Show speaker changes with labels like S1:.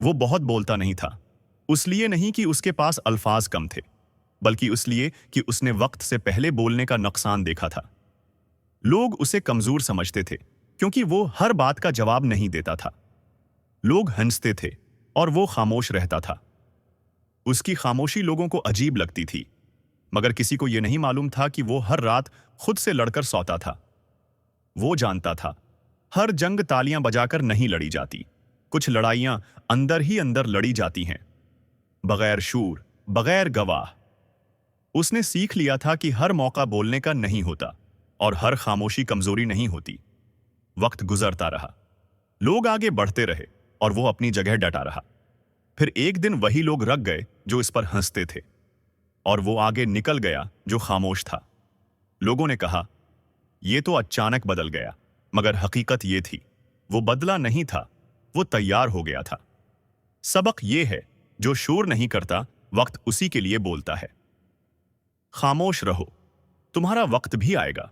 S1: وہ بہت بولتا نہیں تھا، اس لیے نہیں کہ اس کے پاس الفاظ کم تھے، بلکہ اس لیے کہ اس نے وقت سے پہلے بولنے کا نقصان دیکھا تھا۔ لوگ اسے کمزور سمجھتے تھے کیونکہ وہ ہر بات کا جواب نہیں دیتا تھا۔ لوگ ہنستے تھے اور وہ خاموش رہتا تھا۔ اس کی خاموشی لوگوں کو عجیب لگتی تھی، مگر کسی کو یہ نہیں معلوم تھا کہ وہ ہر رات خود سے لڑ کر سوتا تھا۔ وہ جانتا تھا، ہر جنگ تالیاں بجا کر نہیں لڑی جاتی، کچھ لڑائیاں اندر ہی اندر لڑی جاتی ہیں، بغیر شور، بغیر گواہ۔ اس نے سیکھ لیا تھا کہ ہر موقع بولنے کا نہیں ہوتا، اور ہر خاموشی کمزوری نہیں ہوتی۔ وقت گزرتا رہا، لوگ آگے بڑھتے رہے، اور وہ اپنی جگہ ڈٹا رہا۔ پھر ایک دن وہی لوگ رک گئے جو اس پر ہنستے تھے، اور وہ آگے نکل گیا جو خاموش تھا۔ لوگوں نے کہا، یہ تو اچانک بدل گیا، مگر حقیقت یہ تھی، وہ بدلا نہیں تھا، وہ تیار ہو گیا تھا۔ سبق یہ ہے، جو شور نہیں کرتا، وقت اسی کے لیے بولتا ہے۔ خاموش رہو، تمہارا وقت بھی آئے گا۔